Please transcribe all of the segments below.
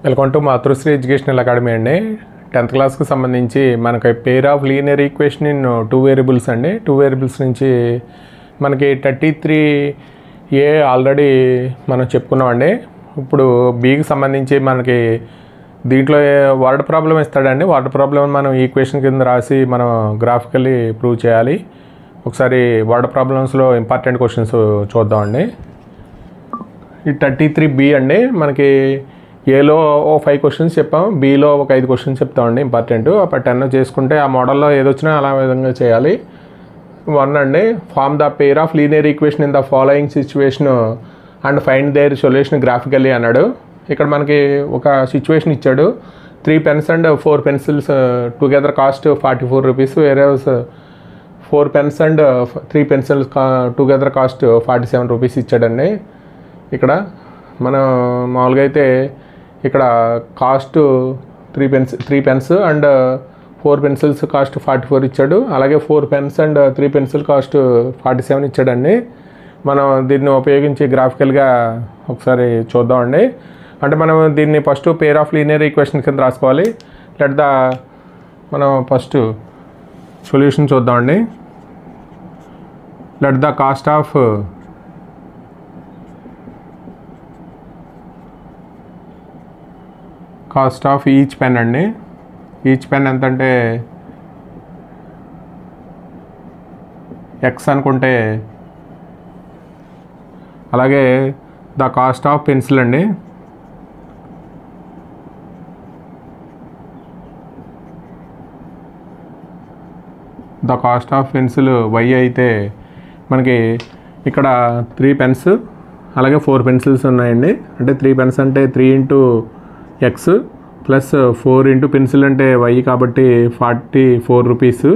Welcome to Matrusri educational academy అండి. 10th క్లాస్కి సంబంధించి మనకి పేర్ of linear equation in 2 variables అండి. 2 వేరియబుల్స్ నుంచి మనకి 33A ఆల్రెడీ మనం చెప్పుకున్నామండి. ఇప్పుడు బీకి సంబంధించి మనకి దీంట్లో వర్డ్ ప్రాబ్లం ఇస్తాడండి. వర్డ్ ప్రాబ్లం మనం ఈక్వేషన్ కింద రాసి మనం గ్రాఫికల్లీ ప్రూవ్ చేయాలి. ఒకసారి వర్డ్ ప్రాబ్లమ్స్లో ఇంపార్టెంట్ క్వశ్చన్స్ చూద్దామండి. ఈ 33B అండి. మనకి ఏలో 5 క్వశ్చన్స్ చెప్పాం, బీలో ఒక 5 క్వశ్చన్స్ చెప్తామండి ఇంపార్టెంట్. అప్పుడు 10 చేసుకుంటే ఆ మోడల్లో ఏదొచ్చినా అలా విధంగా చేయాలి. 1 అండి, form the pair of linear equation in the following situation and find their solution graphically అన్నాడు. ఇక్కడ మనకి ఒక సిచ్యువేషన్ ఇచ్చాడు. 3 pens and 4 pencils together cost 44 rupees, వేరే 4 pens and 3 pencils together cost 47 rupees ఇచ్చాడండి. ఇక్కడ మనం మామూలుగా అయితే ఇక్కడ cost 3 pens and 4 pencils cost 44 ఇచ్చాడు. అలాగే 4 pens అండ్ 3 pencils కాస్ట్ 47 ఇచ్చాడండి. మనం దీన్ని ఉపయోగించి గ్రాఫికల్గా ఒకసారి చూద్దామండి. అంటే మనం దీన్ని first pair of linear equation కింద రాసుకోవాలి. మనం ఫస్ట్ సొల్యూషన్ చూద్దామండి. Let the cost of each pen అండి. ఈచ్ పెన్ ఎంత అంటే X అనుకుంటే, అలాగే ద కాస్ట్ ఆఫ్ పెన్సిల్ అండి. The cost of pencil Y అయితే మనకి ఇక్కడ 3 pens అలాగే 4 pencils ఉన్నాయండి. అంటే 3 pens అంటే 3 into X plus 4 into pencil అంటే Y కాబట్టి 44 రూపీస్.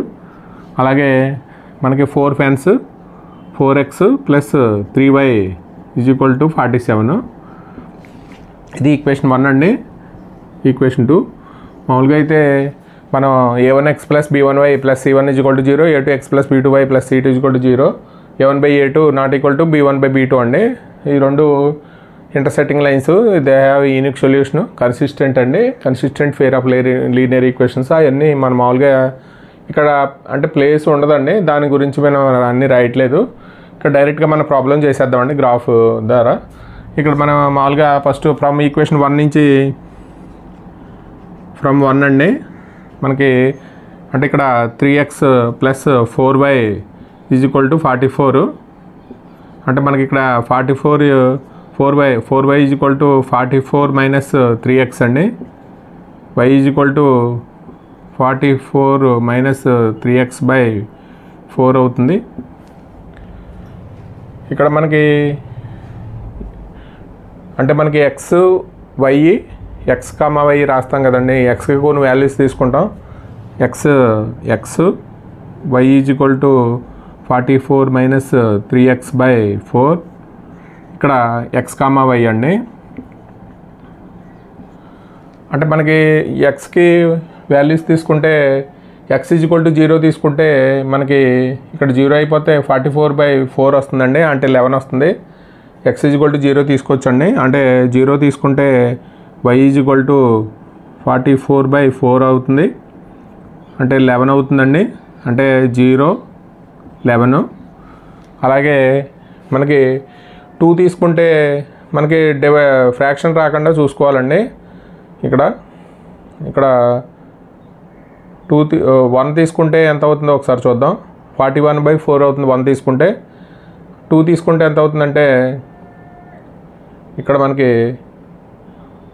అలాగే మనకి 4 pens 4X plus 3Y is equal to 47. ఇది ఈక్వేషన్ 1 అండి. ఈక్వేషన్ 2 మామూలుగా అయితే మనం A1X plus B1Y plus C1 is equal to 0, A2X plus B2Y plus C2 is equal to 0, A1/A2 not equal to B1/B2 అండి. ఈ రెండు intersecting lines, they have unique solution, consistent అండి, consistent pair of linear equations. అవన్నీ మనం మామూలుగా ఇక్కడ అంటే place ఉండదండి, దాని గురించి మనం అన్నీ రాయట్లేదు. ఇక్కడ డైరెక్ట్గా మనం ప్రాబ్లం చేసేద్దామండి గ్రాఫ్ ద్వారా. ఇక్కడ మనం మామూలుగా ఫస్ట్ ఫ్రమ్ ఈక్వేషన్ 1 నుంచి ఫ్రమ్ 1 అండి. మనకి అంటే ఇక్కడ 3X plus 4Y is equal to 44. అంటే మనకి ఇక్కడ 4y is equal to 44 minus 3X అండి. Y is equal to 44 minus 3X/4 అవుతుంది. ఇక్కడ మనకి అంటే మనకి X, Y రాస్తాం కదండి. Xకి కొన్ని వాల్యూస్ తీసుకుంటాం. X Y is equal to 44 minus 3X/4. ఇక్కడ X, Y అండి. అంటే మనకి Xకి వాల్యూస్ తీసుకుంటే X ఈజ్ ఈక్వల్ టు 0 తీసుకుంటే మనకి ఇక్కడ 0 అయిపోతే 44/4 వస్తుందండి, అంటే 11 వస్తుంది. X ఈజ్ ఈక్వల్ టు 0 తీసుకోవచ్చండి, అంటే 0 తీసుకుంటే Y ఈజ్ ఈక్వల్ టు 44/4 అవుతుంది, అంటే 11 అవుతుందండి, అంటే 0, 11. అలాగే మనకి 2 తీసుకుంటే మనకి ఫ్రాక్షన్ రాకుండా చూసుకోవాలండి. ఇక్కడ 1 తీసుకుంటే ఎంత అవుతుందో ఒకసారి చూద్దాం. 41/4 అవుతుంది 1 తీసుకుంటే. 2 తీసుకుంటే ఎంత అవుతుందంటే ఇక్కడ మనకి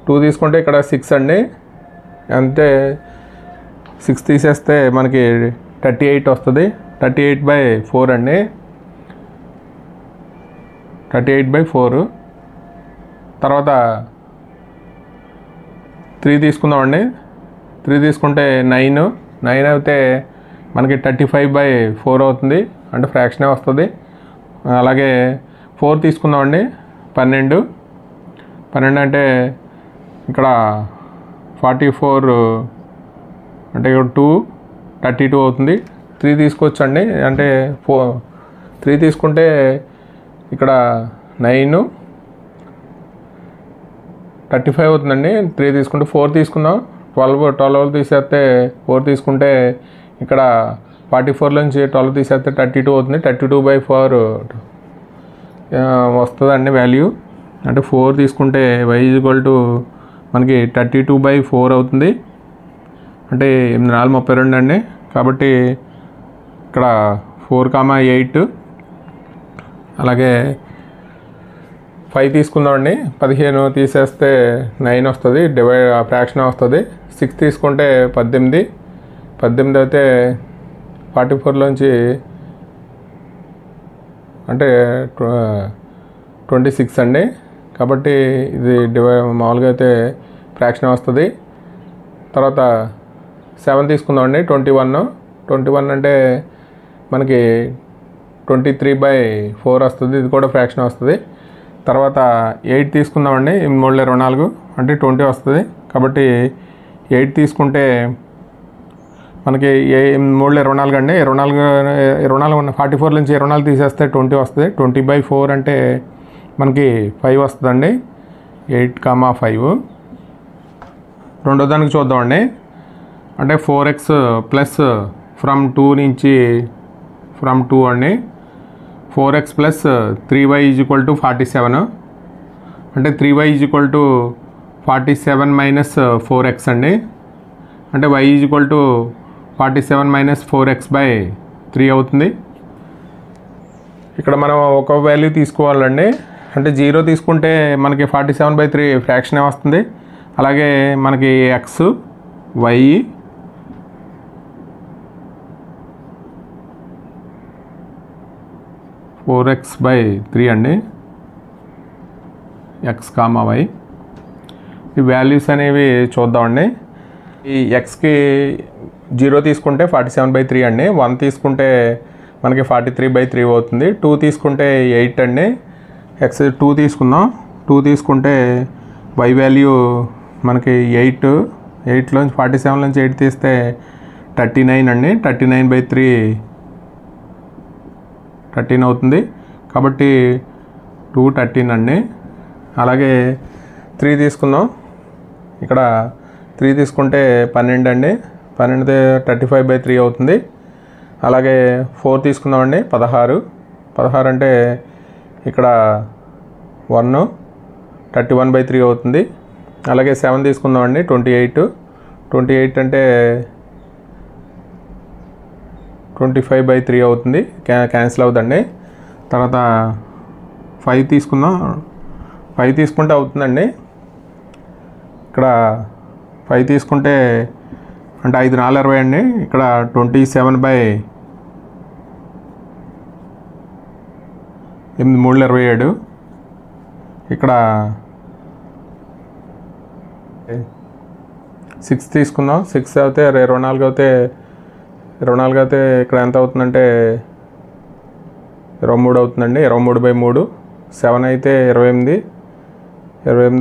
2 తీసుకుంటే ఇక్కడ 6 అండి, అంటే 6 తీసేస్తే మనకి 38 వస్తుంది. 38/4 అండి, 38/4. తర్వాత 3 తీసుకుందామండి. 3 తీసుకుంటే 9 అయితే మనకి 35/4 అవుతుంది, అంటే ఫ్రాక్షనే వస్తుంది. అలాగే 4 తీసుకుందామండి. 12 అంటే ఇక్కడ 44 అంటే 32 అవుతుంది. 3 తీసుకోవచ్చండి, అంటే 3 తీసుకుంటే ఇక్కడ 9 35 అవుతుందండి. 3 తీసుకుంటే 4 తీసుకుందాం. 12 తీసేస్తే 4 తీసుకుంటే ఇక్కడ 44 నుంచి 12 తీసేస్తే 32 అవుతుంది. 32/4 వస్తుందండి వాల్యూ. అంటే 4 తీసుకుంటే y మనకి 32/4 అవుతుంది. అంటే 8×4 = 32 అండి. కాబట్టి ఇక్కడ 4, 8 అలాగే 5 తీసుకుందామండి. 15 తీసేస్తే 9 వస్తుంది, ఫ్రాక్షన్ వస్తుంది. 6 తీసుకుంటే 18 అయితే 44లోంచి అంటే 26 అండి. కాబట్టి ఇది మామూలుగా అయితే ఫ్రాక్షన్ వస్తుంది. తర్వాత 7 తీసుకుందామండి. 21 అంటే మనకి 23/4 వస్తుంది. ఇది కూడా ఫ్రాక్షన్ వస్తుంది. తర్వాత 8 తీసుకుందామండి. 3/24 అంటే 20 వస్తుంది. కాబట్టి 8 తీసుకుంటే మనకి 3/24 అండి. 24 44 నుంచి 24 తీసేస్తే 20 వస్తుంది. 20/4 అంటే మనకి 5 వస్తుందండి. 8, 5. రెండో దానికి చూద్దామండి. అంటే 4x ప్లస్ ఫ్రమ్ 2 అండి. 4x plus 3y = 47. అంటే 3y = 47 మైనస్ 4x అండి. అంటే y = 47 మైనస్ 4x/3 అవుతుంది. ఇక్కడ మనం ఒక వాల్యూ తీసుకోవాలండి. అంటే 0 తీసుకుంటే మనకి 47/3 ఫ్రాక్షనే వస్తుంది. అలాగే మనకి x, y, 4x/3 అండి. x, y ఈ వాల్యూస్ అనేవి చూద్దామండి. ఈ xకి 0 తీసుకుంటే 47/3 అండి. 1 తీసుకుంటే మనకి 43/3 అవుతుంది. 2 తీసుకుంటే 8 అండి. x 2 తీసుకుందాం. 2 తీసుకుంటే y వాల్యూ మనకి 8లోంచి 47 నుంచి 8 తీస్తే 39 అండి. 39/3 13 అవుతుంది. కాబట్టి 2 13 అండి. అలాగే 3 తీసుకుందాం. ఇక్కడ 3 తీసుకుంటే 12 అండి. 12 35/3 అవుతుంది. అలాగే 4 తీసుకుందామండి. 16 అంటే ఇక్కడ 1 31/3 అవుతుంది. అలాగే 7 తీసుకుందామండి. 28 అంటే 25/3 అవుతుంది. క్యాన్సిల్ అవుతుందండి. తర్వాత 5 తీసుకుందాం. 5 తీసుకుంటే అవుతుందండి. ఇక్కడ 5 తీసుకుంటే అంటే 5 4 20 అండి. ఇక్కడ 27/8 3 27. ఇక్కడ 6 తీసుకుందాం. 6 అయితే 24 అయితే ఇక్కడ ఎంత అవుతుందంటే 23 అవుతుందండి. 23/3. 7 అయితే 28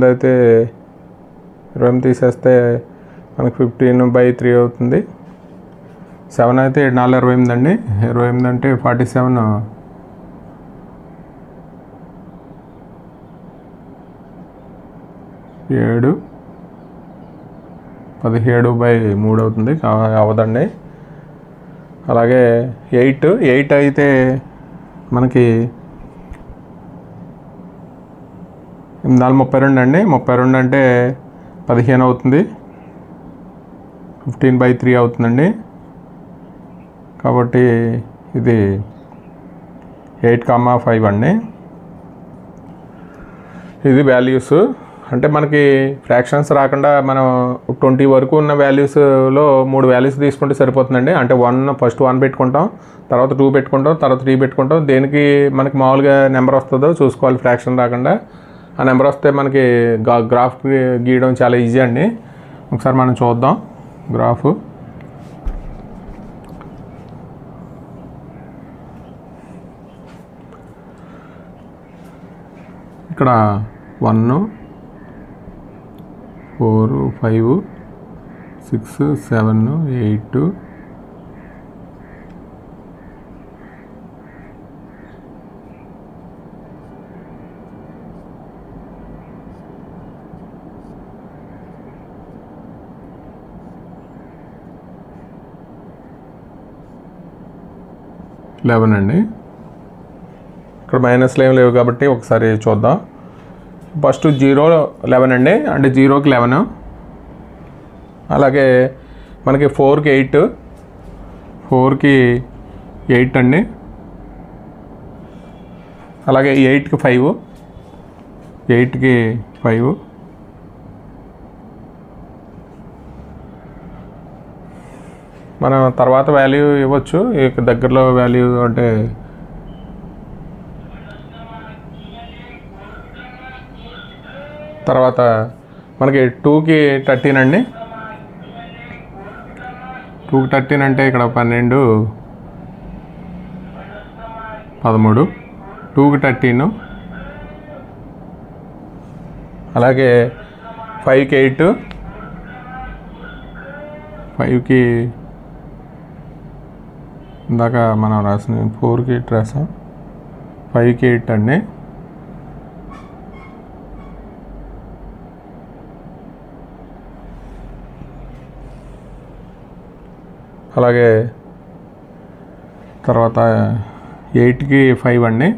అయితే 28 తీసేస్తే మనకు 15/3 అవుతుంది. 7 అయితే 4 28 అండి. 28 అంటే 47 7 17/3 అవుతుంది. అవదండి. అలాగే 8 అయితే మనకి 32 అండి. 32 అంటే 15 అవుతుంది. 15/3 అవుతుందండి. కాబట్టి ఇది 8, 5 అండి. ఇది వాల్యూస్. అంటే మనకి ఫ్రాక్షన్స్ రాకుండా మనం 20 వరకు ఉన్న వాల్యూస్లో 3 వాల్యూస్ తీసుకుంటే సరిపోతుందండి. అంటే ఫస్ట్ 1 పెట్టుకుంటాం, తర్వాత 2 పెట్టుకుంటాం, తర్వాత 3 పెట్టుకుంటాం. దేనికి మనకి మామూలుగా నెంబర్ వస్తుందో చూసుకోవాలి, ఫ్రాక్షన్ రాకుండా. ఆ నెంబర్ వస్తే మనకి గ్రాఫ్ గీయడం చాలా ఈజీ అండి. ఒకసారి మనం చూద్దాం గ్రాఫ్. ఇక్కడ 1 4 5 6 7 8 9 11 అండి. ఇక్కడ మైనస్లు ఏమి లేవు కాబట్టి ఒకసారి చూద్దాం. ఫస్ట్ 0 11 అండి, అంటే 0కి 11. అలాగే మనకి 4కి 8, 4కి 8 అండి. అలాగే 8కి 5, 8కి 5. మనం తర్వాత వాల్యూ ఇవ్వచ్చు, దగ్గరలో వాల్యూ అంటే తర్వాత మనకి 2కి 13 అండి. 2కి 13 అంటే ఇక్కడ 12, 13. 2కి 13. అలాగే 5కి 8, 5కి ఇందాక మనం రాసిన 4కి 8 రాసాం. 5కి 8 అండి. అలాగే తర్వాత 8కి 5 అండి.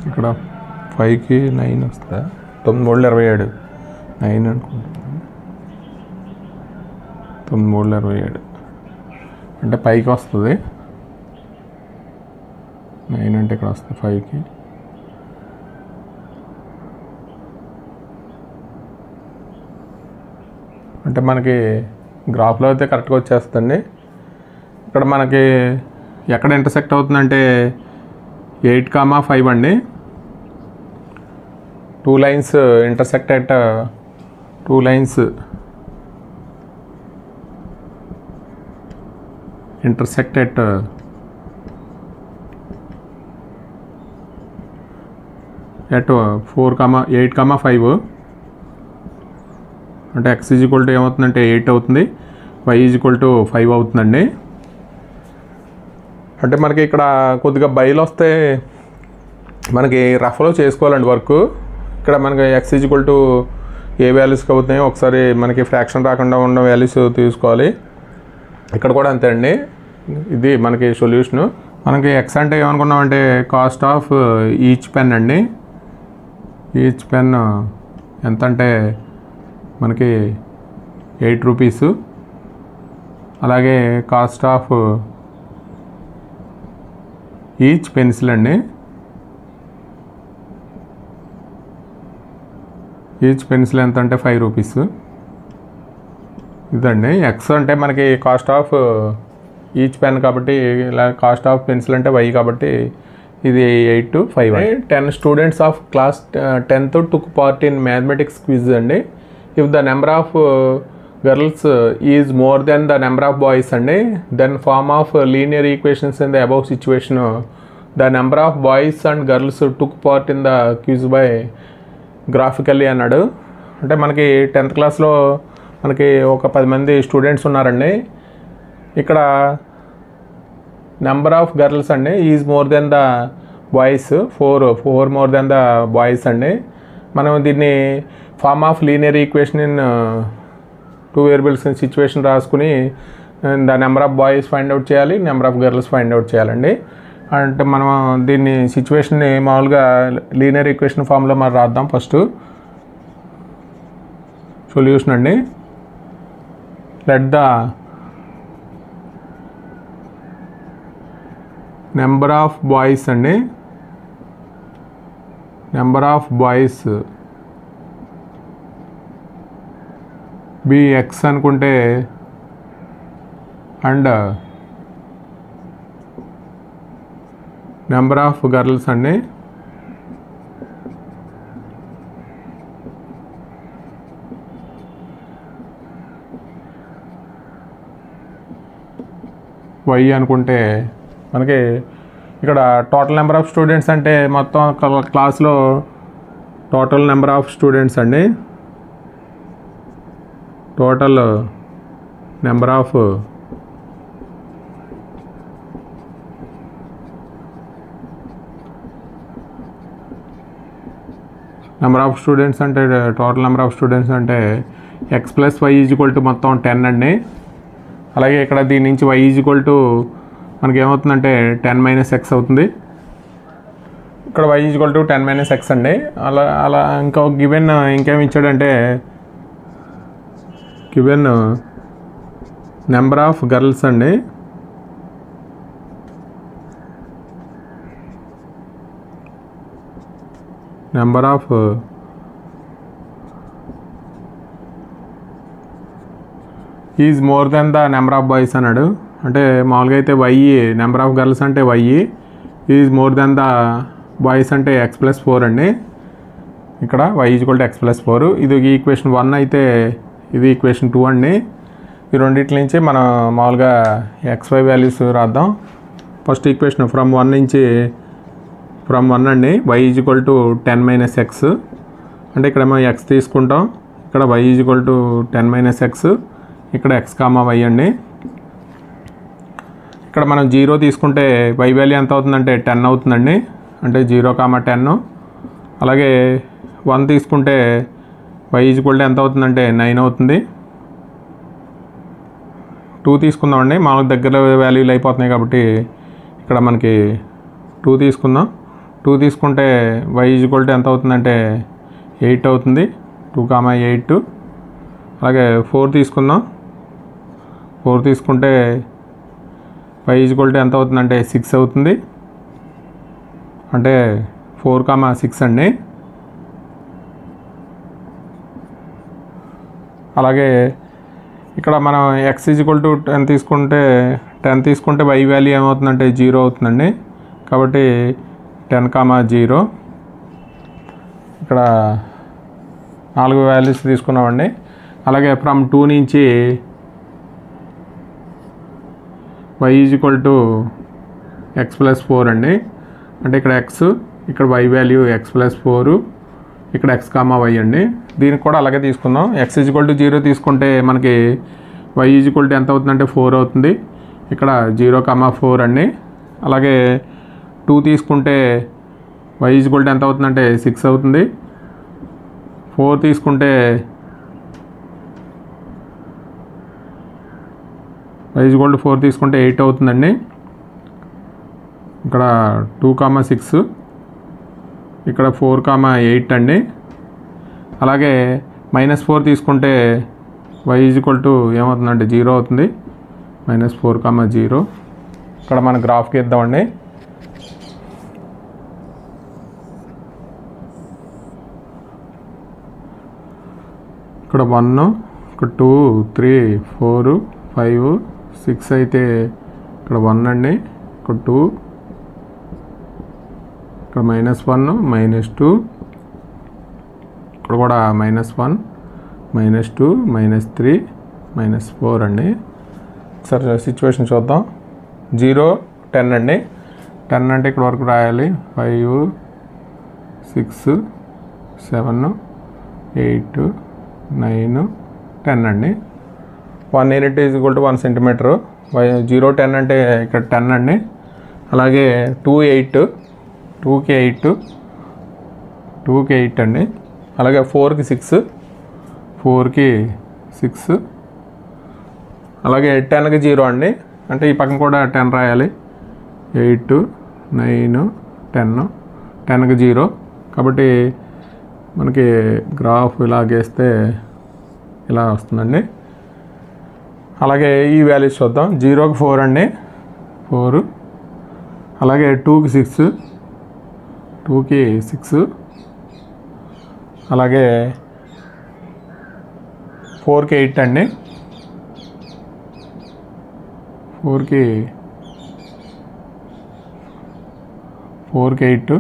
ఇక్కడ 5కి 9 వస్తుందా? 9 3 27, 9 అనుకుంటున్నాను. 9 3 27 అంటే 5కి వస్తుంది. 9 అంటే ఇక్కడ వస్తుంది 5కి. అంటే మనకి గ్రాఫ్లో అయితే కరెక్ట్గా వచ్చేస్తుందండి. ఇక్కడ మనకి ఎక్కడ ఇంటర్సెక్ట్ అవుతుందంటే 8,5 అండి. 2 lines intersect at 2 lines intersect at 4,8,5. అంటే x ఈక్వల్ టు ఏమవుతుందంటే 8 అవుతుంది, y ఈక్వల్ టు 5 అవుతుందండి. అంటే మనకి ఇక్కడ కొద్దిగా బయలు వస్తే మనకి రఫ్లో చేసుకోవాలండి వర్క్. ఇక్కడ మనకి x ఈక్వల్ టు ఏ వాల్యూస్కి అవుతున్నాయో ఒకసారి మనకి ఫ్రాక్షన్ రాకుండా ఉన్న వాల్యూస్ తీసుకోవాలి. ఇక్కడ కూడా అంతే అండి. ఇది మనకి సొల్యూషను. మనకి x అంటే ఏమనుకున్నామంటే కాస్ట్ ఆఫ్ ఈచ్ పెన్ అండి. ఈచ్ పెన్ ఎంత అంటే మనకి 8 రూపీస్. అలాగే కాస్ట్ ఆఫ్ ఈచ్ పెన్సిల్ అండి. ఈచ్ పెన్సిల్ ఎంత అంటే 5 రూపీస్. ఇదండి ఎక్స్ అంటే మనకి కాస్ట్ ఆఫ్ ఈచ్ పెన్ కాబట్టి, ఇలా కాస్ట్ ఆఫ్ పెన్సిల్ అంటే y కాబట్టి ఇది 8 to 5. 10 students of class 10th took part in mathematics quiz అండి. If the number of girls is more than the number of boys అండి, then form of linear equations in the above situation. The number of boys and girls took part in the quiz by graphically అన్నాడు. అంటే మనకి 10th క్లాస్లో మనకి ఒక 10 మంది students ఉన్నారండి. ఇక్కడ నెంబర్ ఆఫ్ గర్ల్స్ అండి is more than the boys, 4 more than the boys అండి. మనం దీన్ని form of linear equation in 2 variables situation రాసుకుని the number of boys find out చేయాలి, number of girls find out చేయాలండి. అంటే మనం దీన్ని సిచ్యువేషన్ని మామూలుగా లీనియర్ ఈక్వేషన్ ఫామ్లో మరి రాద్దాం. ఫస్ట్ సొల్యూషన్ అండి. Let the number of boys అండి, number of boys be X అనుకుంటే అండ్ నెంబర్ ఆఫ్ గర్ల్స్ అండి వై అనుకుంటే మనకి ఇక్కడ టోటల్ నెంబర్ ఆఫ్ స్టూడెంట్స్ అంటే మొత్తం క్లాస్లో టోటల్ నెంబర్ ఆఫ్ స్టూడెంట్స్ అండి, టోటల్ నెంబర్ ఆఫ్ స్టూడెంట్స్ అంటే టోటల్ నెంబర్ ఆఫ్ స్టూడెంట్స్ అంటే x + y = మొత్తం 10 అండి. అలాగే ఇక్కడ దీని నుంచి y = మనకి ఏమవుతుందంటే 10 - x అవుతుంది. ఇక్కడ y = 10 - x అండి. అలా ఇంకా గివెన్ ఇంకేమి ఇచ్చాడంటే గివెన్ నెంబర్ ఆఫ్ గర్ల్స్ అండి. Number of is more than the number of boys అన్నాడు. అంటే మామూలుగా అయితే y నెంబర్ ఆఫ్ గర్ల్స్ అంటే y is more than the boys అంటే x+4 అండి. ఇక్కడ y = x+4. ఇది ఈక్వేషన్ 1 అయితే ఇది ఈక్వేషన్ 2 అండి. ఈ రెండింటి నుంచి మనం మామూలుగా xy వాల్యూస్ రాద్దాం. ఫస్ట్ ఈక్వేషన్ ఫ్రమ్ 1 అండి. y = 10 - x అంటే ఇక్కడ మనం x తీసుకుంటాం. ఇక్కడ y = 10 - x, ఇక్కడ x, y అండి. ఇక్కడ మనం 0 తీసుకుంటే y వాల్యూ ఎంత అవుతుందంటే 10 అవుతుందండి. అంటే 0, 10. అలాగే 1 తీసుకుంటే y = ఎంత అవుతుందంటే 9 అవుతుంది. 2 తీసుకుందామండి. మామూలు దగ్గర వాల్యూలు అయిపోతున్నాయి కాబట్టి ఇక్కడ మనకి 2 తీసుకుందాం. 2 తీసుకుంటే y = ఎంత అవుతుందంటే 8 అవుతుంది. 2, 8. అలాగే 4 తీసుకుందాం. 4 తీసుకుంటే y = ఎంత అవుతుందంటే 6 అవుతుంది. అంటే 4, 6 అండి. అలాగే ఇక్కడ మనం x = 10 తీసుకుంటే y వాల్యూ ఏమవుతుందంటే 0 అవుతుందండి. కాబట్టి 10, 0. ఇక్కడ 4 వాల్యూస్ తీసుకున్నామండి. అలాగే ఫ్రమ్ 2 నుంచి y = x+4 అండి. అంటే ఇక్కడ x, ఇక్కడ y వాల్యూ x+4, ఇక్కడ x, y అండి. దీనికి కూడా అలాగే తీసుకుందాం. x = 0 తీసుకుంటే మనకి y = ఎంత అవుతుందంటే 4 అవుతుంది. ఇక్కడ 0, 4 అండి. అలాగే 2 తీసుకుంటే y = ఎంత అవుతుందంటే 6 అవుతుంది. 4 తీసుకుంటే y = 4 తీసుకుంటే 8 అవుతుందండి. ఇక్కడ 2, 6, ఇక్కడ 4, 8 అండి. అలాగే -4 తీసుకుంటే y = ఏమవుతుందంటే 0 అవుతుంది. -4, 0. ఇక్కడ మన గ్రాఫ్కి ఇద్దామండి. ఇక్కడ 1, ఇక్కడ 2, 3, 4, 5, 6 అయితే ఇక్కడ 1 అండి. ఇక్కడ 2, ఇక్కడ -1, -2, ఇక్కడ కూడా -1, -2, -3, -4 అండి. సరే సిచ్యువేషన్ చూద్దాం. 0, 10 అండి. 10 అంటే ఇక్కడ వరకు రాయాలి. 5, 6, 7, 8, 9, 10 అండి. 1 యూనిట్ = 1 సెంటీమీటరు. 0, 10 అంటే ఇక్కడ 10 అండి. అలాగే 2, 8, 2కి 8, 2కి 8 అండి. అలాగే 4కి 6, 4కి 6. అలాగే 10కి 0 అండి. అంటే ఈ పక్కన కూడా 10 రాయాలి. 8, 9, 10, 10కి 0. కాబట్టి మనకి గ్రాఫ్ ఇలా గీస్తే ఇలా వస్తుందండి. అలాగే ఈ వాల్యూస్ చూద్దాం. 0కి 4 అండి. 4. అలాగే 2కి 6, 2కి 6. అలాగే 4కి 8 అండి. 4కి 8.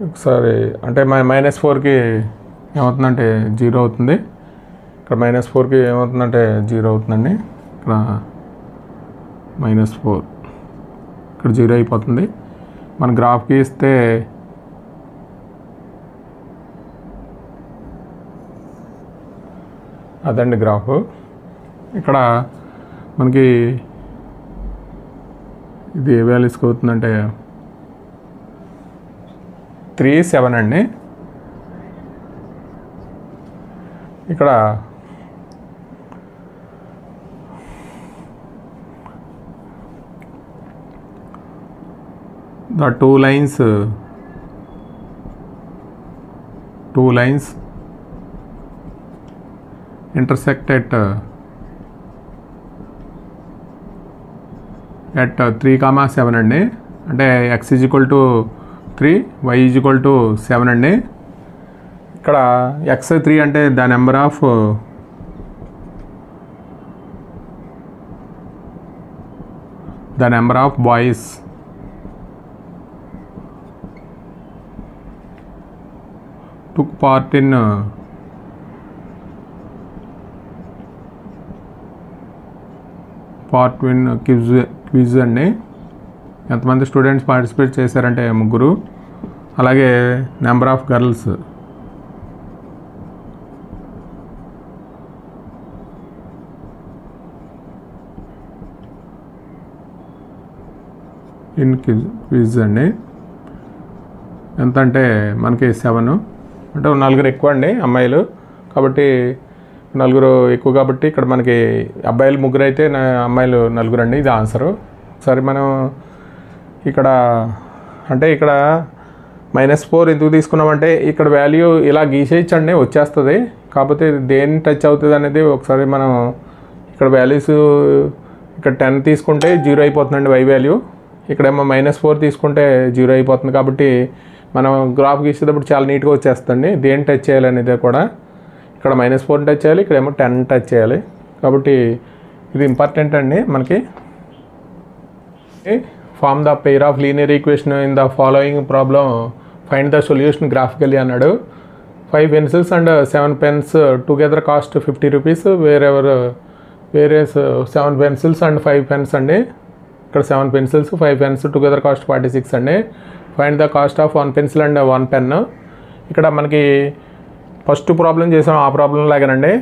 ఒకసారి అంటే -4కి ఏమవుతుందంటే 0 అవుతుంది. ఇక్కడ -4కి ఏమవుతుందంటే 0 అవుతుందండి. ఇక్కడ -4, ఇక్కడ 0 అయిపోతుంది. మన గ్రాఫ్కి ఇస్తే అదండి గ్రాఫ్. ఇక్కడ మనకి ఇది ఏ వాల్యూస్కి అవుతుందంటే 3, 7 అండి. ఇక్కడ the two lines intersect at 3,7 అండి. అంటే x = 3 y = 7 అండి. ఇక్కడ x 3 అంటే the number of boys took part in quiz అండి. ఎంతమంది స్టూడెంట్స్ పార్టిసిపేట్ చేశారంటే 3. అలాగే number of girls in quiz అండి. ఎంత అంటే మనకి 7. అంటే 4 ఎక్కువ అండి అమ్మాయిలు, కాబట్టి 4 ఎక్కువ కాబట్టి ఇక్కడ మనకి అబ్బాయిలు 3 అయితే అమ్మాయిలు 4 అండి. ఇది ఆన్సరు. సరే మనం ఇక్కడ అంటే ఇక్కడ -4 ఎందుకు తీసుకున్నామంటే ఇక్కడ వాల్యూ ఇలా గీసేయచ్చండి, వచ్చేస్తుంది. కాకపోతే దేని టచ్ అవుతుంది అనేది ఒకసారి మనం ఇక్కడ వాల్యూస్ ఇక్కడ 10 తీసుకుంటే 0 అయిపోతుందండి y వాల్యూ. ఇక్కడేమో -4 తీసుకుంటే 0 అయిపోతుంది. కాబట్టి మనం గ్రాఫ్ గీసేటప్పుడు చాలా నీట్గా వచ్చేస్తుంది. దేని టచ్ చేయాలనేది కూడా ఇక్కడ -4 టచ్ చేయాలి, ఇక్కడేమో 10 టచ్ చేయాలి. కాబట్టి ఇది ఇంపార్టెంట్ అండి మనకి. Form the pair of linear equation in the following problem, find the solution graphically అన్నాడు. 5 pencils and 7 pens together cost 50 rupees, various 7 pencils and 5 pens అండి. ఇక్కడ 7 pencils 5 pens టుగెదర్ కాస్ట్ 46 అండి. Find the cost of 1 pencil and 1 pen. ఇక్కడ మనకి first problem చేసాం ఆ problem లాగానండి.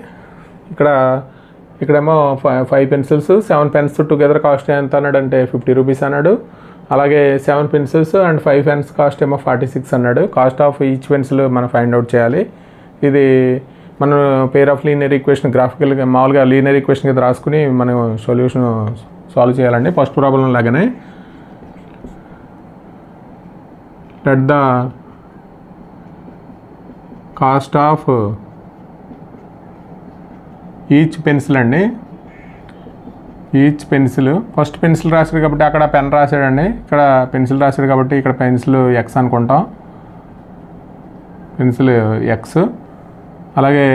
ఇక్కడేమో 5 pencils 7 pens together cost ఎంత అన్నాడు అంటే 50 rupees అన్నాడు. అలాగే 7 pencils and 5 pens కాస్ట్ ఏమో 46 అన్నాడు. కాస్ట్ ఆఫ్ ఈచ్ పెన్సిల్ మనం ఫైండ్ అవుట్ చేయాలి. ఇది మనం పెయిర్ ఆఫ్ లీనియర్ ఈక్వేషన్ గ్రాఫికల్గా మామూలుగా లీనియర్ ఈక్వేషన్ కింద రాసుకుని మనం సొల్యూషన్ సాల్వ్ చేయాలండి. ఫస్ట్ ప్రాబ్లం లాగానే let the cost of each pencil అండి. ఈచ్ పెన్సిల్ ఫస్ట్ పెన్సిల్ రాశాడు కాబట్టి అక్కడ పెన్ రాశాడండి, ఇక్కడ పెన్సిల్ రాశాడు కాబట్టి ఇక్కడ పెన్సిల్ ఎక్స్ అనుకుంటాం, పెన్సిల్ ఎక్స్. అలాగే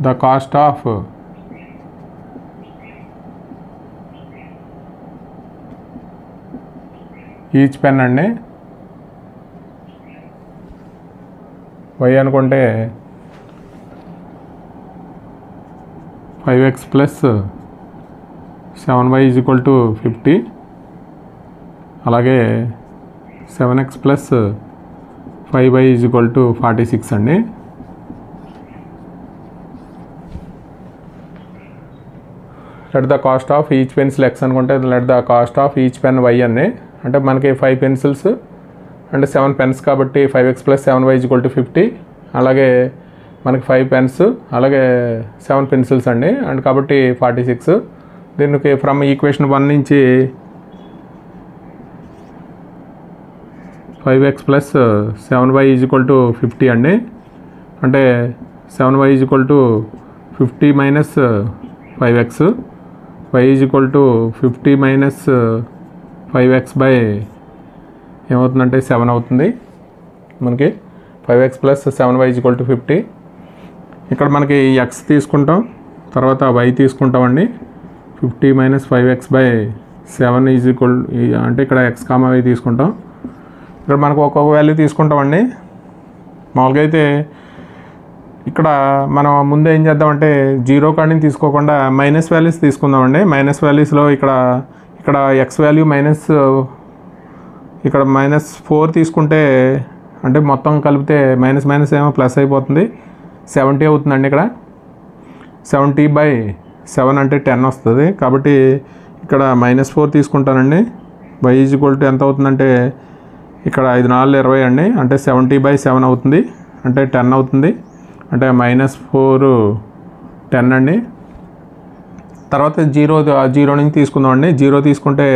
the cost of each pen అండి. y అనుకుంటే 5x + 7y = 50. అలాగే 7x + 5y = 46 అండి. Let the cost of each pencil X అనుకుంటే let the cost of each pen y అండి. అంటే మనకి 5 pencils అంటే 7 pens కాబట్టి 5x + 7y = 50. అలాగే మనకి 5 pens అలాగే 7 pencils అండి, అండ్ కాబట్టి 46. దీనికి ఫ్రమ్ ఈక్వేషన్ 1 నుంచి 5x + 7y = 50 అండి. అంటే 7y = 50 - 5x, y = 50 - 5x ఏమవుతుందంటే 7 అవుతుంది మనకి. 5x + 7y = 50. ఇక్కడ మనకి ఎక్స్ తీసుకుంటాం, తర్వాత y తీసుకుంటామండి. 50 - 5x / 7 అంటే ఇక్కడ x, y తీసుకుంటాం. ఇక్కడ మనకు ఒక్కొక్క వాల్యూ తీసుకుంటామండి. మామూలుగా అయితే ఇక్కడ మనం ముందు ఏం చేద్దామంటే 0 కాడిని తీసుకోకుండా మైనస్ వాల్యూస్ తీసుకుందామండి. మైనస్ వాల్యూస్లో ఇక్కడ x వాల్యూ ఇక్కడ -4 తీసుకుంటే అంటే మొత్తం కలిపితే మైనస్ ఏమో ప్లస్ అయిపోతుంది, 70 అవుతుందండి. ఇక్కడ 70/7 అంటే 10 వస్తుంది. కాబట్టి ఇక్కడ -4 తీసుకుంటానండి. y = ఎంత అవుతుందంటే ఇక్కడ 5 4 20 అండి, అంటే 70/7 అవుతుంది, అంటే 10 అవుతుంది, అంటే -4 10 అండి. తర్వాత జీరో నుంచి తీసుకుందాం అండి. 0 తీసుకుంటే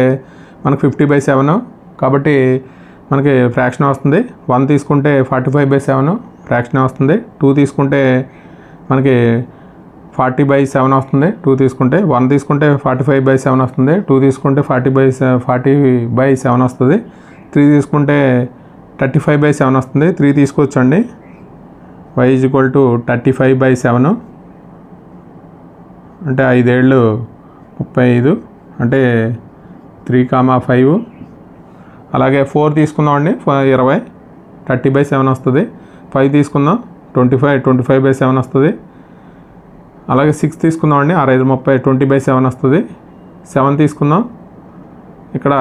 మనకు 50/7 కాబట్టి మనకి ఫ్రాక్షన్ వస్తుంది. 1 తీసుకుంటే 45/7 ఫ్రాక్షన్ వస్తుంది. 2 తీసుకుంటే మనకి 40/7 వస్తుంది. 2 తీసుకుంటే 1 తీసుకుంటే 45/7 వస్తుంది. 2 తీసుకుంటే 40/7 వస్తుంది. 3 తీసుకుంటే 35/7 వస్తుంది. 3 తీసుకోవచ్చండి. y = 35/7 అంటే 5 ఏళ్ళు 35, అంటే 3, 5. అలాగే 4 తీసుకుందామండి. 20 30/7 వస్తుంది. 5 తీసుకుందాం 25/7 వస్తుంది. అలాగే 6 తీసుకుందామండి. 6 5 30 20/7 వస్తుంది. 7 తీసుకుందాం. ఇక్కడ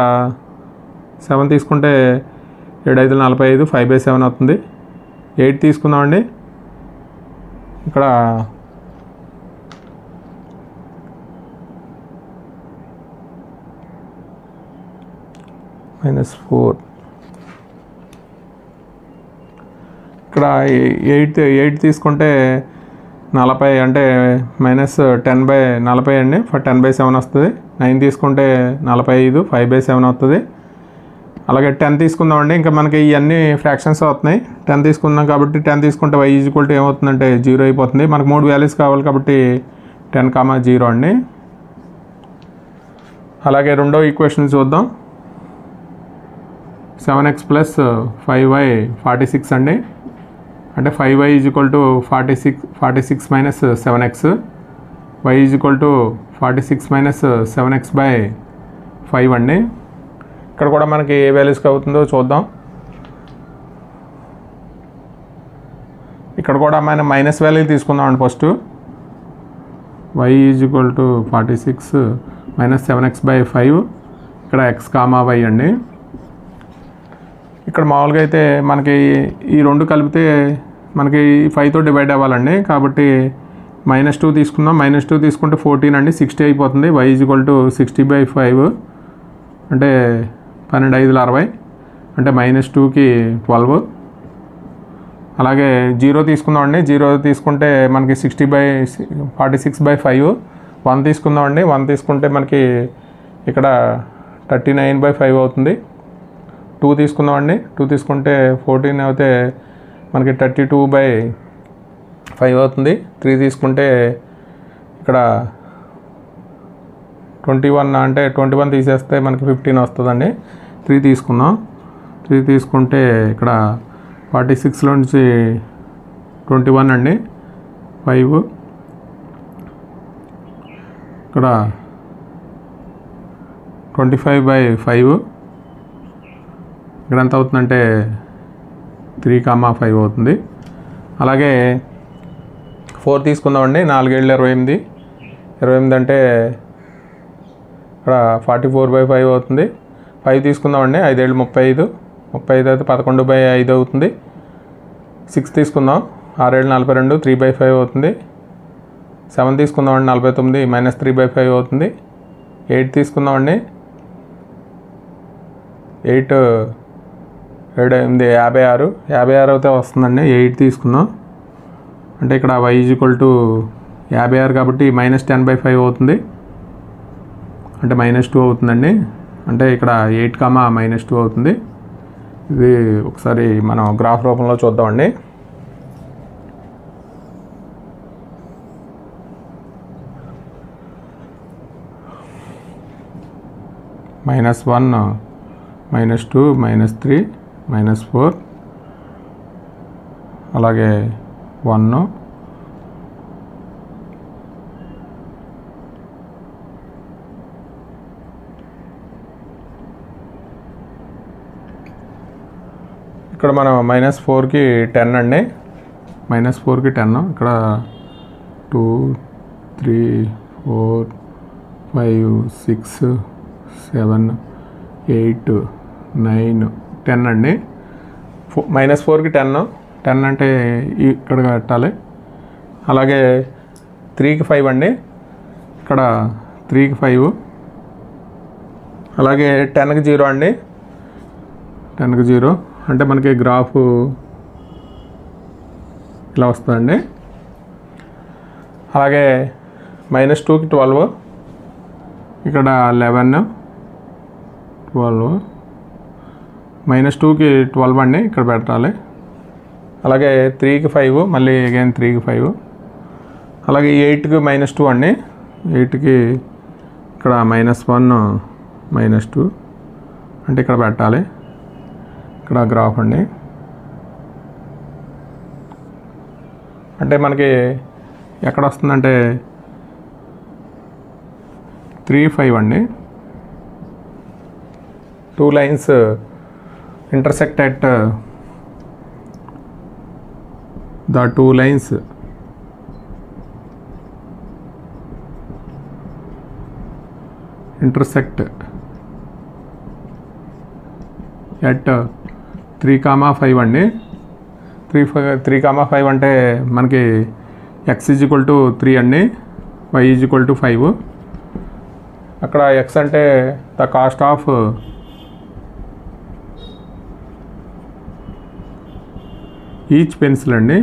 7 తీసుకుంటే 7 5 45 5/7 అవుతుంది. 8 తీసుకుందామండి. ఇక్కడ -4. ఇక్కడ 8 తీసుకుంటే 40, అంటే -10/40 అండి, 10/7 వస్తుంది. 9 తీసుకుంటే 45 5/7 అవుతుంది. అలాగే 10 తీసుకుందామండి. ఇంకా మనకి ఇవన్నీ ఫ్రాక్షన్స్ అవుతున్నాయి. 10 తీసుకుందాం కాబట్టి 10 తీసుకుంటే y = ఏమవుతుందంటే 0 అయిపోతుంది. మనకు 3 వాల్యూస్ కావాలి కాబట్టి 10, 0 అండి. అలాగే రెండో ఈక్వేషన్ చూద్దాం. 7x + 5y 46 అండి, అంటే 5y = 46 - 7x, y = 46 - 7x/5 అండి. ఇక్కడ కూడా మనకి ఏ వాల్యూస్కి అవుతుందో చూద్దాం. ఇక్కడ కూడా మనం మైనస్ వాల్యూ తీసుకుందాం అండి. ఫస్ట్ y = 46 - 7x/5, ఇక్కడ x, y అండి. ఇక్కడ మామూలుగా అయితే మనకి ఈ రెండు కలిపితే మనకి 5తో డివైడ్ అవ్వాలండి, కాబట్టి -2 తీసుకుందాం. -2 తీసుకుంటే 14 అండి, 60 అయిపోతుంది. y = 60/5, అంటే 12 5 60, అంటే -2కి 12. అలాగే 0 తీసుకుందామండి. 0 తీసుకుంటే మనకి 46/5. 1 తీసుకుందామండి. 1 తీసుకుంటే మనకి ఇక్కడ 39/5 అవుతుంది. 2 తీసుకుందామండి. 2 తీసుకుంటే 14 అయితే మనకి 32/5 అవుతుంది. 3 తీసుకుంటే ఇక్కడ 21, అంటే 21 తీసేస్తే మనకి 15 వస్తుందండి. 3 తీసుకుందాం. 3 తీసుకుంటే ఇక్కడ 46లో నుంచి 21 అండి, 5. ఇక్కడ 25/5 ఇక్కడ ఎంత అవుతుందంటే 3, 5 అవుతుంది. అలాగే 4 తీసుకుందామండి. 4 7 28, 28 అంటే ఇక్కడ 44/5 అవుతుంది. 5 తీసుకుందామండి. 5 7 35, 35 అయితే 11/5 అవుతుంది. 6 తీసుకుందాం. 6 7 42, 3/5 అవుతుంది. 7 తీసుకుందామండి. 49 -3/5 అవుతుంది. 8 తీసుకుందామండి. 8 7 8 56, 56 అయితే వస్తుందండి. 8 తీసుకుందాం. అంటే ఇక్కడ y = 56 కాబట్టి -10/5 అవుతుంది, అంటే -2 అవుతుందండి. అంటే ఇక్కడ 8, -2 అవుతుంది. ఇది ఒకసారి మనం గ్రాఫ్ రూపంలో చూద్దామండి. -1 -2 -3 -4, అలాగే 1, ఇక్కడ మనం -4కి 10 అండి, -4కి 10. ఇక్కడ 2 3 4 5 6 7 8 9 10 అండి. -4కి 10 అంటే ఇక్కడ కట్టాలి. అలాగే 3కి 5 అండి, ఇక్కడ 3కి 5. అలాగే 10కి 0 అండి, 10కి 0 అంటే మనకి గ్రాఫ్ ఇలా వస్తుందండి. అలాగే -2కి 12, ఇక్కడ 11, 12, -2కి 12 అండి ఇక్కడ పెట్టాలి. అలాగే 3కి 5, మళ్ళీ అగైన్ 3కి 5, అలాగే 8కి -2 అండి. 8కి ఇక్కడ -1, -2 అంటే ఇక్కడ పెట్టాలి. ఇక్కడ గ్రాఫ్ అండి. అంటే మనకి ఎక్కడ వస్తుందంటే 3, 5 అండి. 2 lines intersect at the 2 lines intersect at 3, 5 అండి. 3, 5 అంటే మనకి x = 3 అండి, y = 5. అక్కడ x అంటే the cost of each pencil అండి.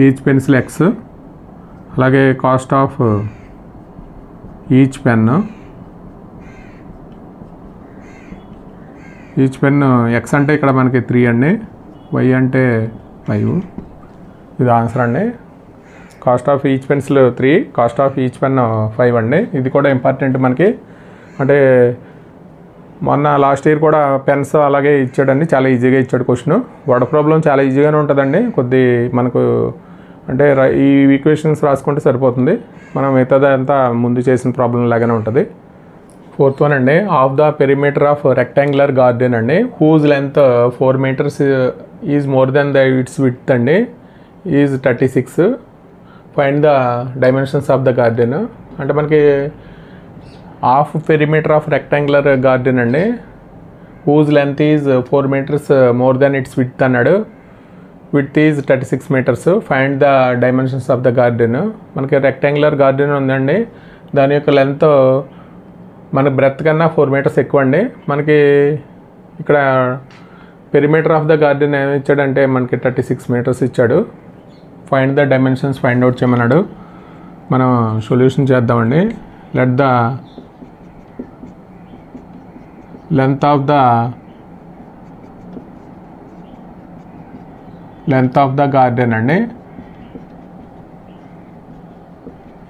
ఈచ్ పెన్సిల్ x, అలాగే cost of each pen. Each pen x అంటే ఇక్కడ మనకి 3 అండి, y అంటే 5. ఇది ఆన్సర్ అండి. Cost of each pencil 3, cost of each pen 5 అండి. ఇది కూడా ఇంపార్టెంట్ మనకి. అంటే మొన్న లాస్ట్ ఇయర్ కూడా పెన్స్ అలాగే ఇచ్చాడండి, చాలా ఈజీగా ఇచ్చాడు క్వశ్చన్. వర్డ్ ప్రాబ్లం చాలా ఈజీగానే ఉంటుందండి. కొద్ది మనకు అంటే ఈ ఈక్వేషన్స్ రాసుకుంటే సరిపోతుంది. మనం మిగతాదంతా ముందు చేసిన ప్రాబ్లం లాగానే ఉంటుంది. 4th వన్ అండి. Of the perimeter of rectangular garden అండి, whose length 4 meters is more than the its width అండి is 36. Find the dimensions of the garden. అంటే మనకి half perimeter of rectangular garden అండి, whose length is 4 meters more than its width అన్నాడు. Width is 36 meters. Find the dimensions of the garden. మనకి rectangular garden ఉందండి, దాని యొక్క length మన breath కన్నా 4 meters ఎక్కువ అండి. మనకి ఇక్కడ పెరిమీటర్ ఆఫ్ ద గార్డెన్ ఏమి ఇచ్చాడంటే మనకి 36 meters ఇచ్చాడు. Find the dimensions find out చేయమన్నాడు. మనం సొల్యూషన్ చేద్దామండి. Let the length of the garden అండి.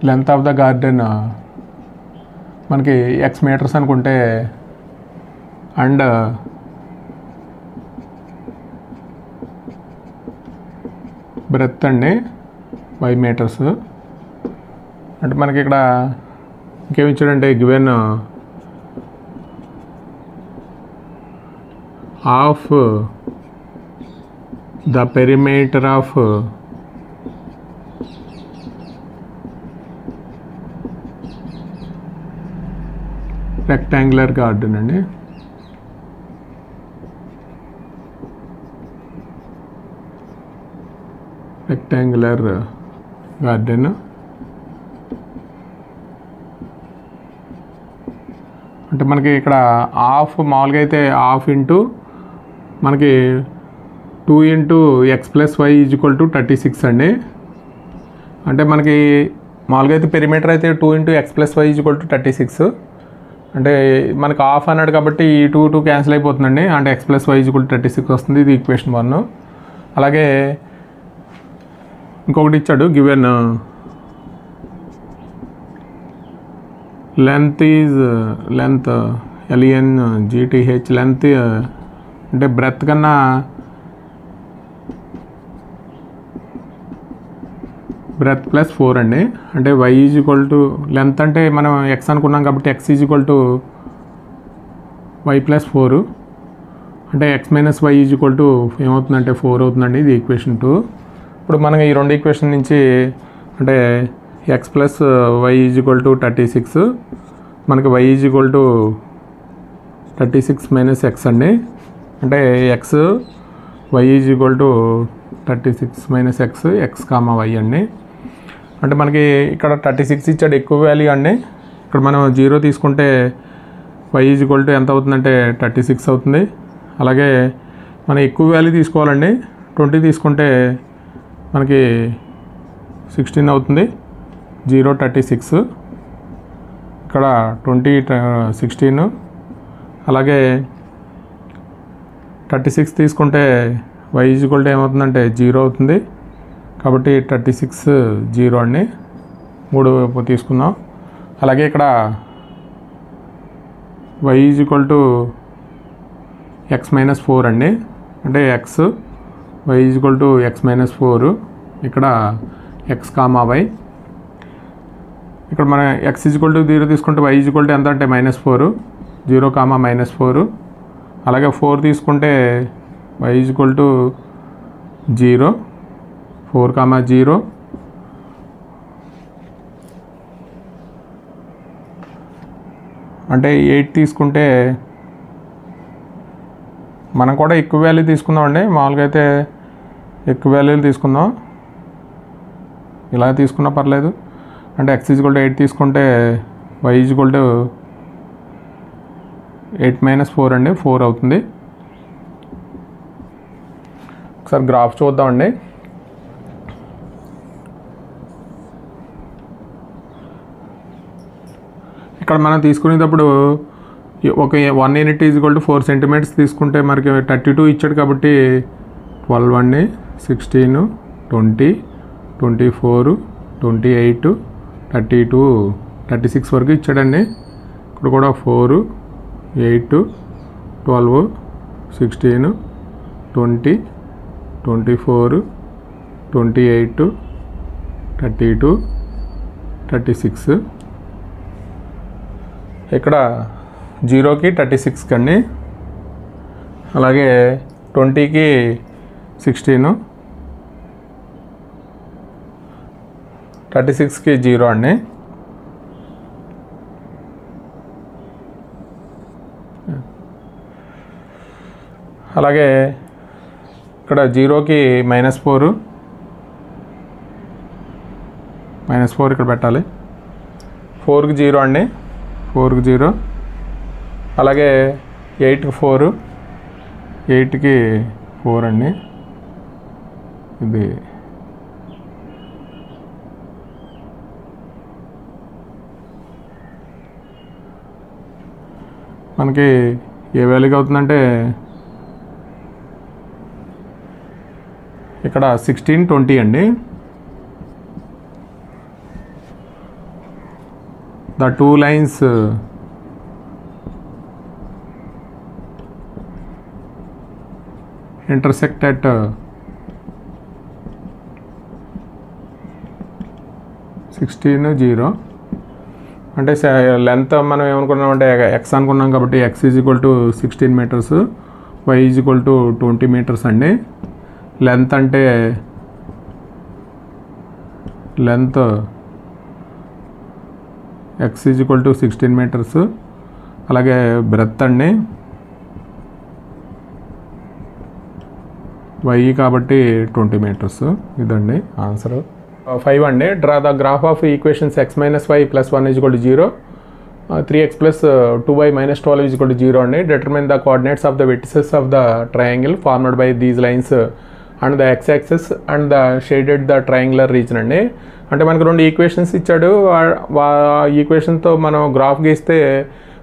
లెంత్ ఆఫ్ ద గార్డెన్ మనకి x meters అనుకుంటే, అండ్ బ్రెత్ అండి y meters. అంటే మనకి ఇక్కడ ఇంకేమి ఇచ్చాడంటే given half the perimeter of rectangular garden అండి. రెక్టాంగులర్ గార్డెన్ అంటే మనకి ఇక్కడ హాఫ్ మామూలుగా అయితే హాఫ్ ఇంటూ మనకి 2 × x + y = 36 అండి. అంటే మనకి మామూలుగా అయితే పెరిమీటర్ అయితే 2 × x + y = 36. అంటే మనకి హాఫ్ అన్నాడు కాబట్టి ఈ 2 క్యాన్సిల్ అయిపోతుందండి. అంటే x + y = 36 వస్తుంది. ఇది ఈక్వేషన్ 1. అలాగే ఇంకొకటి ఇచ్చాడు, given length is length LENGTH length అంటే బ్రెత్ కన్నా బ్రెత్ +4 అండి. అంటే y = లెంత్ అంటే మనం x అనుకున్నాం కాబట్టి x = y + 4. అంటే x - y = ఏమవుతుందంటే 4 అవుతుందండి. ఇది ఈక్వేషన్ 2. ఇప్పుడు మనం ఈ రెండు ఈక్వేషన్ నుంచి అంటే x + y = 36, మనకి y = 36 - x అండి. అంటే x y = 36 - x y అండి. అంటే మనకి ఇక్కడ 36 ఇచ్చాడు ఎక్కువ వాల్యూ అండి. ఇక్కడ మనం 0 తీసుకుంటే y ఈజ్ ఎంత అవుతుందంటే 36 అవుతుంది. అలాగే మనం ఎక్కువ వాల్యూ తీసుకోవాలండి. 20 తీసుకుంటే మనకి 16 అవుతుంది. 0 36 ఇక్కడ 20 16. అలాగే 36 తీసుకుంటే y ఈజ్ ఏమవుతుందంటే 0 అవుతుంది. కాబట్టి 36 0 అండి. 3 తీసుకుందాం. అలాగే ఇక్కడ y ఈజ్ x - 4 అండి. అంటే y ఈజ్ x - 4. ఇక్కడ x, y. ఇక్కడ మన x ఈజ్ 0 తీసుకుంటే y ఈజ్ ఎంత అంటే -4. 0, -4. అలాగే 4 తీసుకుంటే y ఈజ్ 0. 4, 0. అంటే 8 తీసుకుంటే మనం కూడా ఎక్కువ వాల్యూ తీసుకుందామండి. మామూలుగా అయితే ఎక్కువ వాల్యూలు తీసుకుందాం. ఇలా తీసుకున్నా పర్లేదు. అంటే x ఈజ్ 8 తీసుకుంటే y ఈజ్ 8 - 4 అండి. 4 అవుతుంది. ఒకసారి గ్రాఫ్ చూద్దామండి. ఇక్కడ మనం తీసుకునేటప్పుడు ఒక 1 యూనిట్ ఈజ్ 4 సెంటీమీటర్స్ తీసుకుంటే మనకి 32 ఇచ్చాడు. కాబట్టి 12 అండి, 16, 20, 24, 28, 32, 36 వరకు ఇచ్చాడండి. ఇక్కడ కూడా 4, 8, 12, 16, 20, 24, 28, 32, 36. ఇక్కడ 0కి 36 అండి. అలాగే 20కి 16, 36కి 0 అండి. అలాగే ఇక్కడ 0కి -4, -4 ఇక్కడ పెట్టాలి. 4కి 0 అండి. 4కి 0. అలాగే 8కి 4, 8కి 4 అండి. ఇది మనకి ఏ వాల్యూకి అవుతుందంటే ఇక్కడ 16, 20 అండి. The two lines intersect at (16, 0). అంటే లెంత్ మనం ఏమనుకున్నామంటే x అనుకున్నాం. కాబట్టి x is 16 metres, y is 20 metres అండి. లెంత్ అంటే x ఈజ్ 16 మీటర్స్. అలాగే బ్రెత్ అండి y కాబట్టి 20 మీటర్స్. ఇదండి ఆన్సర్. 5 అండి. Draw the graph of equations x - y + 1 = 0, 3x + 2y - 12 = 0 అండి. Determine the coordinates of the vertices of the triangle formed by these lines and the x axis and the shaded the triangular reason అండి. అంటే మనకు 2 equations ఇచ్చాడు. ఈక్వేషన్తో మనం graph గీస్తే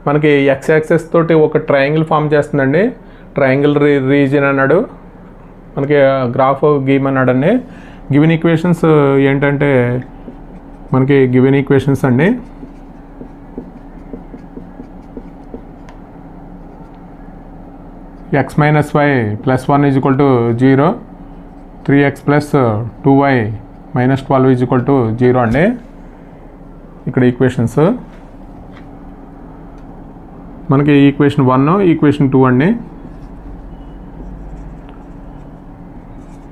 మనకి x axis తోటి ఒక ట్రయాంగిల్ ఫామ్ చేస్తుందండి. ట్రయాంగిల్ రీజన్ అన్నాడు. మనకి గ్రాఫ్ గీయమన్నాడండి. గివెన్ ఈక్వేషన్స్ ఏంటంటే మనకి గివెన్ ఈక్వేషన్స్ అండి. x - y + 1 = 0, 3x + 2y - 12 = 0 అండి. ఇక్కడ ఈక్వేషన్స్ మనకి ఈక్వేషన్ 1, ఈక్వేషన్ 2 అండి.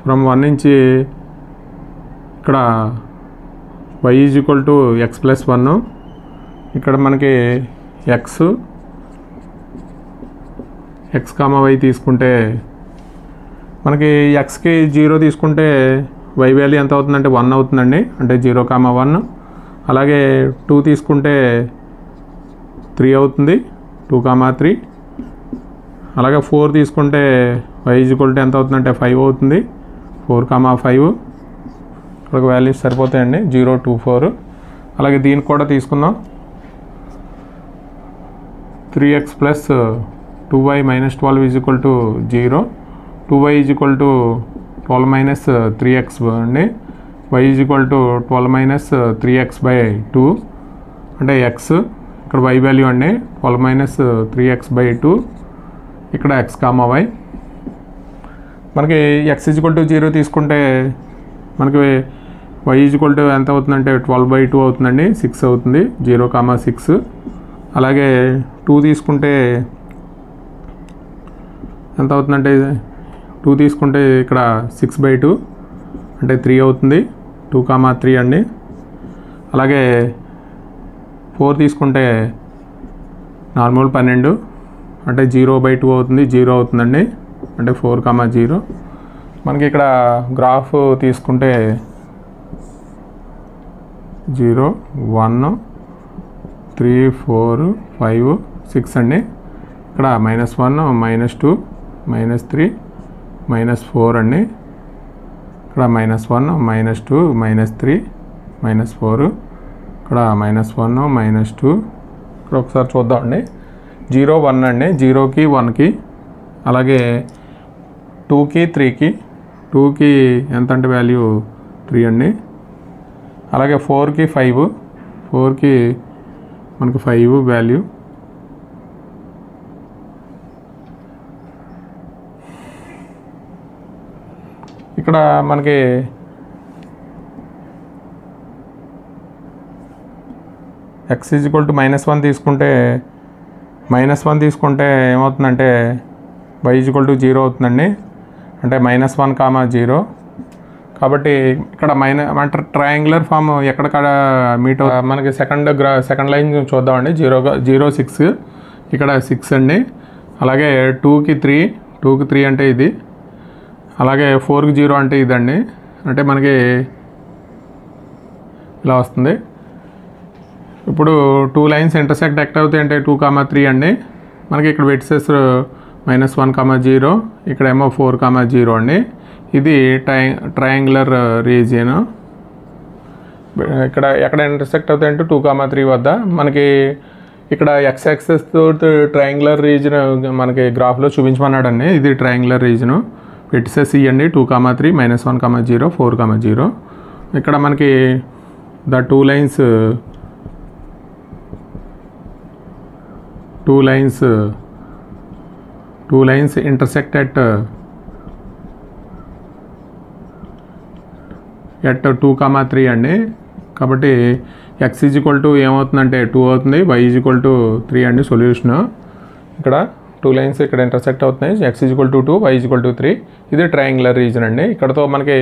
ఫ్రమ్ 1 నుంచి ఇక్కడ y ఈజ్ x + 1. ఇక్కడ మనకి x, y తీసుకుంటే మనకి xకి 0 తీసుకుంటే y వాల్యూ ఎంత అవుతుందంటే 1 అవుతుందండి. అంటే 0, 1. అలాగే 2 తీసుకుంటే 3 అవుతుంది. 2, 3. అలాగే 4 తీసుకుంటే y = ఎంత అవుతుందంటే 5 అవుతుంది. 4, 5 ఇక్కడ వాల్యూస్ సరిపోతాయండి. 0, 2, 4. అలాగే దీనికి కూడా తీసుకుందాం. 3x + 2y - 12 = 0. 2y = 12 - 3x అండి. y = 12 - 3x/2 అంటే x ఇక్కడ y వాల్యూ అండి. 12 - 3x/2 ఇక్కడ x, y. మనకి x = 0 తీసుకుంటే మనకి y = ఎంత అవుతుందంటే 12/2 అవుతుందండి. 6 అవుతుంది. 0, 6. అలాగే 2 తీసుకుంటే ఎంత అవుతుందంటే 2 తీసుకుంటే ఇక్కడ 6/2 అంటే 3 అవుతుంది. 2, 3 అండి. అలాగే 4 తీసుకుంటే నార్మల్ 12 అంటే 0/2 అవుతుంది. 0 అవుతుందండి. అంటే 4, 0. మనకి ఇక్కడ గ్రాఫ్ తీసుకుంటే 0, 1, 3, 4, 5, 6 అండి. ఇక్కడ -1, -2, -3, -4 అండి. ఇక్కడ -1, -2, -3, -4. ఇక్కడ -1, -2. ఇక్కడ ఒకసారి చూద్దామండి. 0, 1 అండి. 0కి 1కి అలాగే 2కి 3కి 2కి ఎంత అంటే వాల్యూ 3 అండి. అలాగే 4కి 5 4కి మనకు 5 వాల్యూ. ఇక్కడ మనకి x = -1 తీసుకుంటే ఏమవుతుందంటే y = 0 అవుతుందండి. అంటే -1, 0. కాబట్టి ఇక్కడ అంటే ట్రయాంగులర్ ఫామ్ ఎక్కడక్కడ మీట్ మనకి సెకండ్ లైన్ చూద్దామండి. 0, 6 ఇక్కడ 6 అండి. అలాగే 2కి 3 అంటే ఇది. అలాగే 4కి 0 అంటే ఇదండి. అంటే మనకి ఇలా వస్తుంది. ఇప్పుడు 2 లైన్స్ ఇంటర్సెక్ట్ ఎక్కడ అవుతాయి అంటే 2, 3 అండి. మనకి ఇక్కడ వెర్టిసెస్ -1, 0 ఇక్కడేమో 4, 0 అండి. ఇది ట్రయాంగులర్ రీజియన్. ఇక్కడ ఎక్కడ ఇంటర్సెక్ట్ అవుతాయి అంటే 2, 3 వద్ద. మనకి ఇక్కడ x యాక్సెస్ తోటి ట్రయాంగులర్ రీజన్ మనకి గ్రాఫ్లో చూపించమన్నాడండి. ఇది ట్రయాంగులర్ రీజను. వెర్టిసెస్ ఇవ్వండి 2, 3, -1, 0, 4, 0. ఇక్కడ మనకి the two lines intersect at 2, 3 అండి. కాబట్టి x = ఏమవుతుందంటే 2 అవుతుంది. y = 3 అండి సొల్యూషన్. ఇక్కడ 2 లైన్స్ ఇక్కడ ఇంటర్సెక్ట్ అవుతున్నాయి. x = 2, y = 3. ఇది ట్రయాంగులర్ రీజన్ అండి. ఇక్కడతో మనకి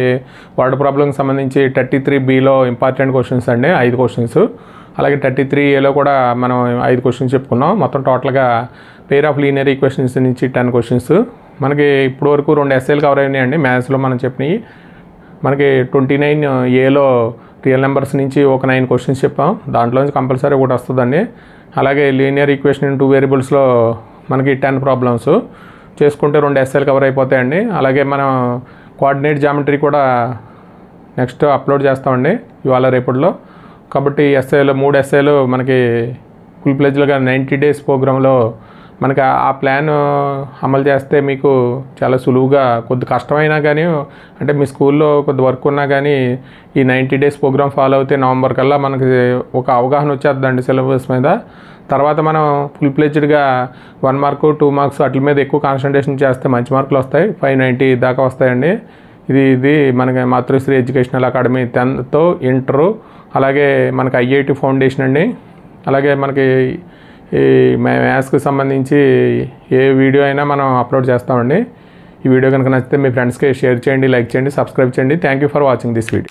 వర్డ్ ప్రాబ్లంకి సంబంధించి 33Bలో ఇంపార్టెంట్ క్వశ్చన్స్ అండి. 5 క్వశ్చన్స్. అలాగే 33Aలో కూడా మనం 5 క్వశ్చన్స్ చెప్పుకున్నాం. మొత్తం టోటల్గా పెయిర్ ఆఫ్ లీనియర్ ఈక్వేషన్స్ నుంచి 10 క్వశ్చన్స్. మనకి ఇప్పుడు వరకు 2 ఎస్ఏలు కవర్ అయినాయండి. మ్యాథ్స్లో మనం చెప్పినవి. మనకి 29Aలో రియల్ నెంబర్స్ నుంచి ఒక 9 క్వశ్చన్స్ చెప్పాం. దాంట్లోంచి కంపల్సరీ ఒకటి వస్తుందండి. అలాగే లీనియర్ ఈక్వేషన్ ఇన్ 2 వేరియబుల్స్లో మనకి 10 ప్రాబ్లమ్స్ చేసుకుంటే 2 ఎస్ఏలు కవర్ అయిపోతాయండి. అలాగే మనం కోఆర్డినేట్ జామెట్రీ కూడా నెక్స్ట్ అప్లోడ్ చేస్తామండి ఇవాళ రేపటిలో. కాబట్టి 3 ఎస్ఏలు మనకి ఫుల్ ప్లెజ్డ్గా 90 డేస్ ప్రోగ్రాంలో మనకి ఆ ప్లాన్ అమలు చేస్తే మీకు చాలా సులువుగా, కొద్ది కష్టమైనా కానీ అంటే మీ స్కూల్లో కొద్ది వర్క్ ఉన్నా కానీ ఈ 90 డేస్ ప్రోగ్రామ్ ఫాలో అవుతే నవంబర్ కల్లా మనకి ఒక అవగాహన వచ్చేద్దండి సిలబస్ మీద. తర్వాత మనం ఫుల్ ప్లెజ్డ్గా 1 మార్కు 2 మార్క్స్ వాటి మీద ఎక్కువ కాన్సన్ట్రేషన్ చేస్తే మంచి మార్కులు వస్తాయి. 590 దాకా వస్తాయండి. ఇది మనకి మాతృశ్రీ ఎడ్యుకేషనల్ అకాడమీ 10th ఇంటర్, అలాగే మనకి IIT ఫౌండేషన్ అండి. అలాగే మనకి ఈ మ్యాథ్స్కి సంబంధించి ఏ వీడియో అయినా మనం అప్లోడ్ చేస్తామండి. ఈ వీడియో కనుక నచ్చితే మీ ఫ్రెండ్స్కి షేర్ చేయండి, లైక్ చేయండి, సబ్స్క్రైబ్ చేయండి. Thank you for watching this video.